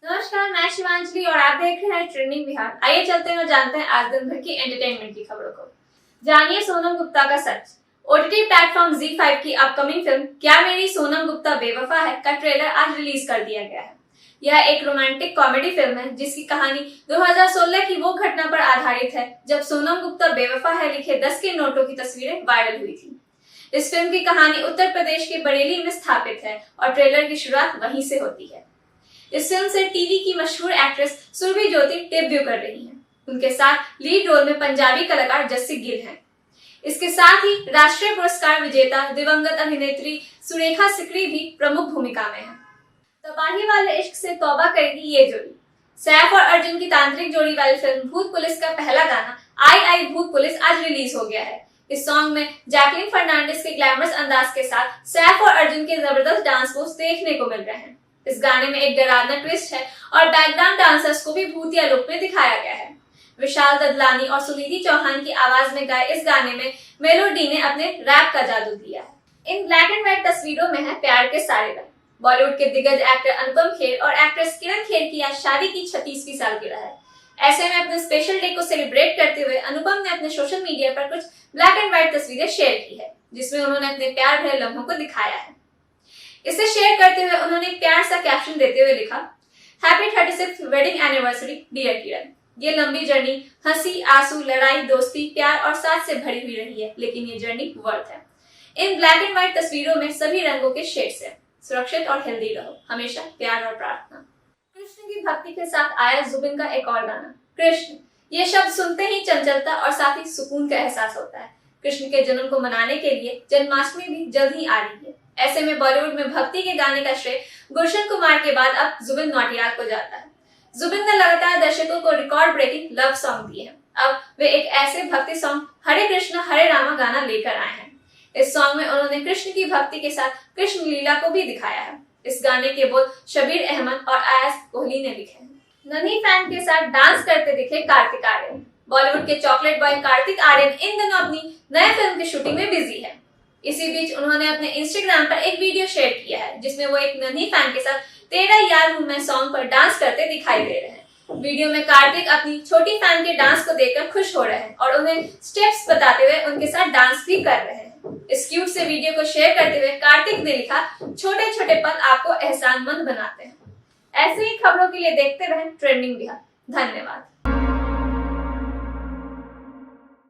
नमस्कार, मैं शिवांजलि और आप देख रहे हैं ट्रेंडिंग बिहार। आइए चलते हैं और जानते हैं आज दिन भर की एंटरटेनमेंट की खबरों को। जानिए सोनम गुप्ता का सच। ओटीटी प्लेटफॉर्म ZEE5 की अपकमिंग फिल्म क्या मेरी सोनम गुप्ता बेवफा है का ट्रेलर आज रिलीज कर दिया गया है। यह एक रोमांटिक कॉमेडी फिल्म है जिसकी कहानी 2016 की वो घटना पर आधारित है जब सोनम गुप्ता बेवफा है लिखे 10 के नोटों की तस्वीरें वायरल हुई थी। इस फिल्म की कहानी उत्तर प्रदेश के बरेली में स्थापित है और ट्रेलर की शुरुआत वहीं से होती है। इस फिल्म से टीवी की मशहूर एक्ट्रेस सुरभि ज्योति डेब्यू कर रही हैं। उनके साथ लीड रोल में पंजाबी कलाकार जस्सी गिल हैं। इसके साथ ही राष्ट्रीय पुरस्कार विजेता दिवंगत अभिनेत्री सुरेखा सिकरी भी प्रमुख भूमिका में हैं। तबाही वाले इश्क से तौबा करेगी ये जोड़ी। सैफ और अर्जुन की तांत्रिक जोड़ी वाली फिल्म भूत पुलिस का पहला गाना आई आई भूत पुलिस आज रिलीज हो गया है। इस सॉन्ग में जैकलीन फर्नांडिस के ग्लैमरस अंदाज के साथ सैफ और अर्जुन के जबरदस्त डांस को देखने को मिल रहे हैं। इस गाने में एक डरावना ट्विस्ट है और बैकग्राउंड डांसर्स को भी भूतिया लुक में दिखाया गया है। विशाल ददलानी और सुनिधि चौहान की आवाज में गाए इस गाने में मेलोडी ने अपने रैप का जादू दिया है। इन ब्लैक एंड व्हाइट तस्वीरों में है प्यार के सारे रंग। बॉलीवुड के दिग्गज एक्टर अनुपम खेर और एक्ट्रेस किरण खेर की आज शादी की 36वीं सालगिरह है। ऐसे में अपने स्पेशल डे को सेलिब्रेट करते हुए अनुपम ने अपने सोशल मीडिया पर कुछ ब्लैक एंड व्हाइट तस्वीरें शेयर की है जिसमें उन्होंने अपने प्यार भरे लम्हों को दिखाया है। इसे शेयर करते हुए उन्होंने एक प्यार सा कैप्शन देते हुए लिखा, happy 36th wedding anniversary dear Kiran. ये लंबी जर्नी हंसी, आंसू, लड़ाई, दोस्ती, प्यार और साथ से भरी हुई रही है, लेकिन ये जर्नी वर्थ है। इन ब्लैक एंड व्हाइट तस्वीरों में सभी रंगों के शेड्स हैं। सुरक्षित और हेल्दी रहो, हमेशा प्यार और प्रार्थना। कृष्ण की भक्ति के साथ आया जुबिन का एक और गाना कृष्ण। ये शब्द सुनते ही चंचलता और साथ ही सुकून का एहसास होता है। कृष्ण के जन्म को मनाने के लिए जन्माष्टमी भी जल्द ही आ रही है। ऐसे में बॉलीवुड में भक्ति के गाने का श्रेय गुलशन कुमार के बाद अब जुबिन नौटियाल को जाता है। जुबिन ने लगातार दर्शकों को रिकॉर्ड ब्रेकिंग लव सॉन्ग दिए हैं। अब वे एक ऐसे भक्ति सॉन्ग हरे कृष्ण हरे रामा गाना लेकर आए हैं। इस सॉन्ग में उन्होंने कृष्ण की भक्ति के साथ कृष्ण लीला को भी दिखाया है। इस गाने के बोल शबीर अहमद और आयाज कोहली ने लिखे हैं। नन्ही फैन के साथ डांस करते दिखे कार्तिक आर्यन। बॉलीवुड के चॉकलेट बॉय कार्तिक आर्यन इन दिनों अपनी नए फिल्म की शूटिंग में बिजी है। इसी बीच उन्होंने अपने इंस्टाग्राम पर एक वीडियो शेयर किया है जिसमें वो एक नन्ही फैन के साथ तेरा यार हूं मैं सॉन्ग पर डांस करते दिखाई दे रहे हैं। वीडियो में कार्तिक अपनी छोटी फैन के डांस को देखकर खुश हो रहे हैं और उन्हें स्टेप्स बताते हुए उनके साथ डांस भी कर रहे हैं। इस क्यूट से वीडियो को शेयर करते हुए कार्तिक ने लिखा, छोटे छोटे पल आपको एहसानमंद बनाते हैं। ऐसे ही खबरों के लिए देखते रहें ट्रेंडिंग बिहार। धन्यवाद।